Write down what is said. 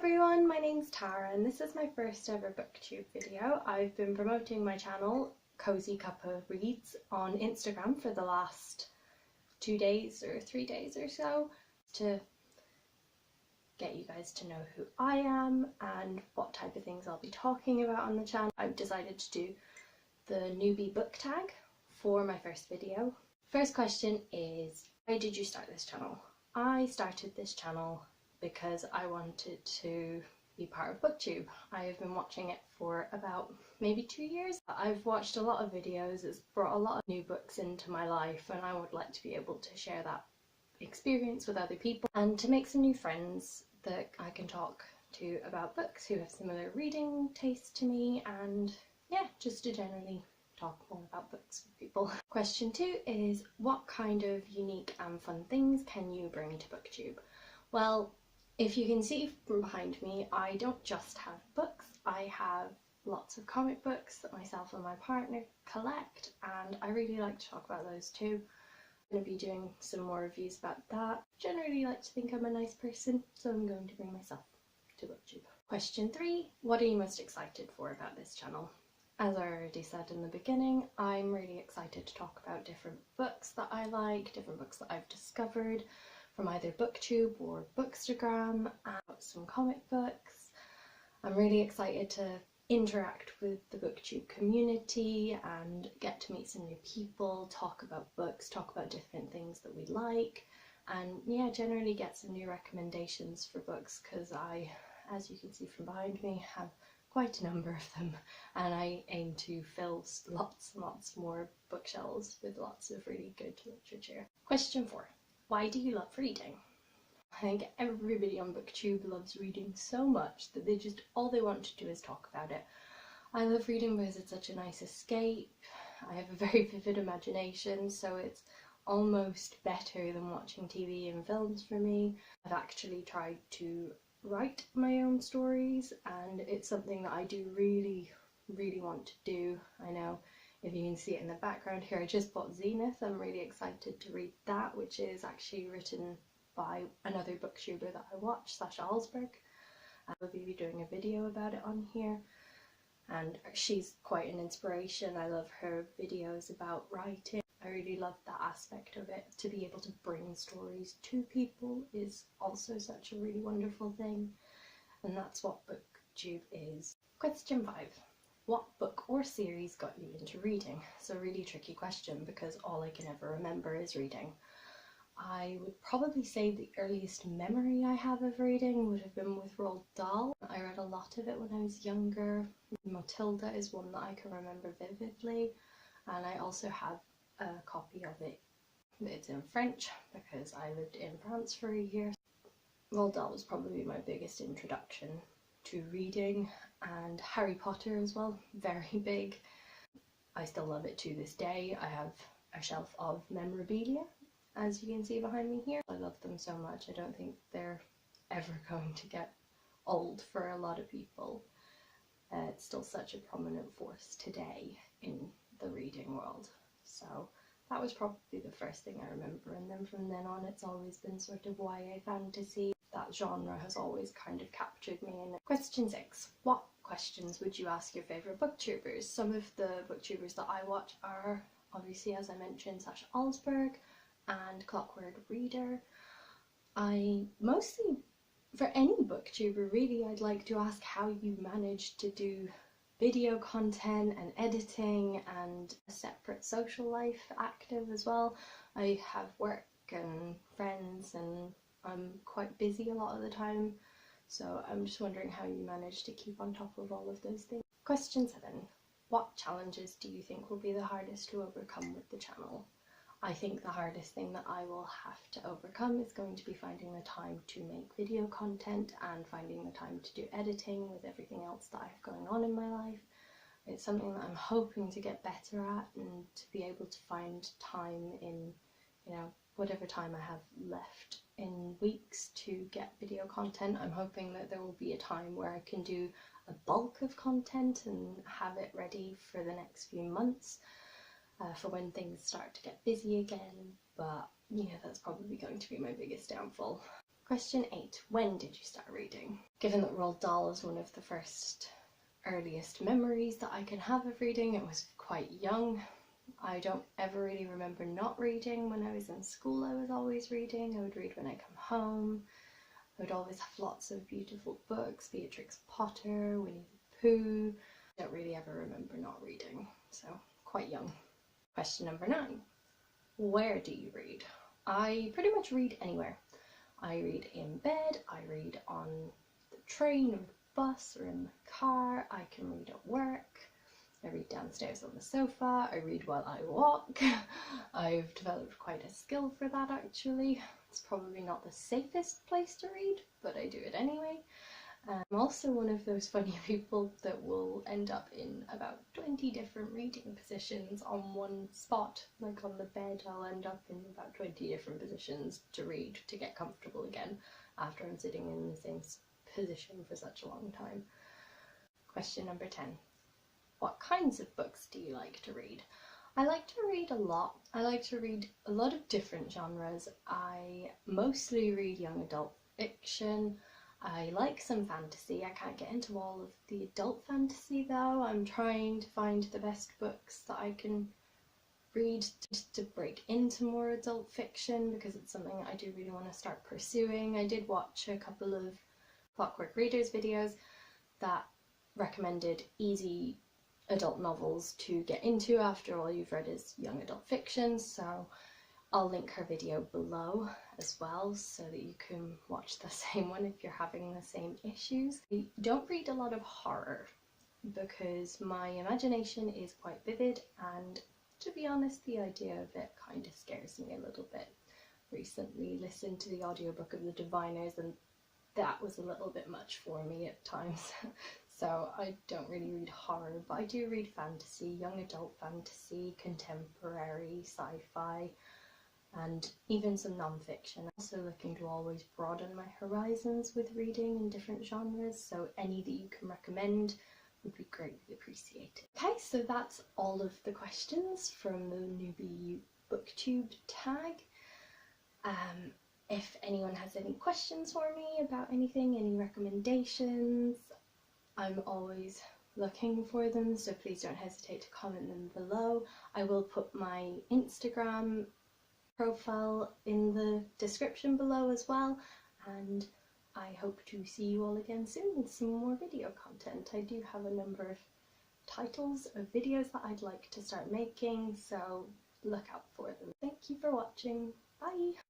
everyone, my name's Tara and this is my first ever booktube video. I've been promoting my channel cosycuppareads on Instagram for the last 2 days or 3 days or so to get you guys to know who I am and what type of things I'll be talking about on the channel. I've decided to do the Newbie book tag for my first video. First question is, why did you start this channel? I started this channel because I wanted to be part of Booktube. I have been watching it for about maybe 2 years. I've watched a lot of videos, it's brought a lot of new books into my life and I would like to be able to share that experience with other people and to make some new friends that I can talk to about books who have similar reading tastes to me, and yeah, just to generally talk more about books with people. Question 2 is, what kind of unique and fun things can you bring to Booktube? Well, if you can see from behind me, I don't just have books, I have lots of comic books that myself and my partner collect, and I really like to talk about those too. I'm going to be doing some more reviews about that. Generally like to think I'm a nice person, so I'm going to bring myself to Booktube. Question 3, what are you most excited for about this channel? As I already said in the beginning, I'm really excited to talk about different books that I like, different books that I've discovered from either Booktube or Bookstagram, and some comic books. I'm really excited to interact with the Booktube community and get to meet some new people, talk about books, talk about different things that we like, and yeah, generally get some new recommendations for books, because I, as you can see from behind me, have quite a number of them, and I aim to fill lots and lots more bookshelves with lots of really good literature. Question 4. Why do you love reading? I think everybody on Booktube loves reading so much that all they want to do is talk about it. I love reading because it's such a nice escape. I have a very vivid imagination, so it's almost better than watching TV and films for me. I've actually tried to write my own stories, and it's something that I do really want to do. I know if you can see it in the background here, I just bought Zenith. I'm really excited to read that, which is actually written by another booktuber that I watch, Sasha Alsberg. I will be doing a video about it on here, and she's quite an inspiration. I love her videos about writing. I really love that aspect of it. To be able to bring stories to people is also such a really wonderful thing, and that's what Booktube is. Question 5. What book or series got you into reading? It's a really tricky question because all I can ever remember is reading. I would probably say the earliest memory I have of reading would have been with Roald Dahl. I read a lot of it when I was younger. Matilda is one that I can remember vividly, and I also have a copy of it. It's in French because I lived in France for a year. Roald Dahl was probably my biggest introduction to reading, and Harry Potter as well, very big. I still love it to this day. I have a shelf of memorabilia, as you can see behind me here. I love them so much. I don't think they're ever going to get old for a lot of people. It's still such a prominent force today in the reading world. So that was probably the first thing I remember, and then from then on it's always been sort of YA fantasy. That genre has always kind of captured me. In Question 6. What questions would you ask your favourite booktubers? Some of the booktubers that I watch are obviously, as I mentioned, Sasha Alsberg and Clockwork Reader. I mostly, for any booktuber really, I'd like to ask how you manage to do video content and editing and a separate social life active as well. I have work and friends and I'm quite busy a lot of the time, so I'm just wondering how you manage to keep on top of all of those things. Question 7. What challenges do you think will be the hardest to overcome with the channel? I think the hardest thing that I will have to overcome is going to be finding the time to make video content and finding the time to do editing with everything else that I have going on in my life. It's something that I'm hoping to get better at, and to be able to find time in, whatever time I have left in weeks to get video content. I'm hoping that there will be a time where I can do a bulk of content and have it ready for the next few months, for when things start to get busy again, but yeah, that's probably going to be my biggest downfall. Question 8. When did you start reading? Given that Roald Dahl is one of the first earliest memories that I can have of reading, it was quite young. I don't ever really remember not reading. When I was in school I was always reading. I would read when I come home. I would always have lots of beautiful books, Beatrix Potter, Winnie the Pooh. I don't really ever remember not reading, so quite young. Question number 9. Where do you read? I pretty much read anywhere. I read in bed, I read on the train or the bus or in the car, I can read at work, I read downstairs on the sofa, I read while I walk. I've developed quite a skill for that actually. It's probably not the safest place to read, but I do it anyway. I'm also one of those funny people that will end up in about 20 different reading positions on one spot. Like on the bed, I'll end up in about 20 different positions to read to get comfortable again after I'm sitting in the same position for such a long time. Question number 10. What kinds of books do you like to read? I like to read a lot. I like to read a lot of different genres. I mostly read young adult fiction. I like some fantasy. I can't get into all of the adult fantasy though. I'm trying to find the best books that I can read to break into more adult fiction because it's something I do really want to start pursuing. I did watch a couple of Clockwork readers videos that recommended easy adult novels to get into after all you've read is young adult fiction, so I'll link her video below as well so that you can watch the same one if you're having the same issues. I don't read a lot of horror because my imagination is quite vivid, and to be honest the idea of it kind of scares me a little bit. Recently listened to the audiobook of The Diviners and that was a little bit much for me at times. So I don't really read horror, but I do read fantasy, young adult fantasy, contemporary, sci-fi, and even some non-fiction. I'm also looking to always broaden my horizons with reading in different genres, so any that you can recommend would be greatly appreciated. Okay, so that's all of the questions from the Newbie Booktube Tag. If anyone has any questions for me about anything, any recommendations, I'm always looking for them, so please don't hesitate to comment them below. I will put my Instagram profile in the description below as well, and I hope to see you all again soon with some more video content. I do have a number of titles of videos that I'd like to start making, so look out for them. Thank you for watching. Bye!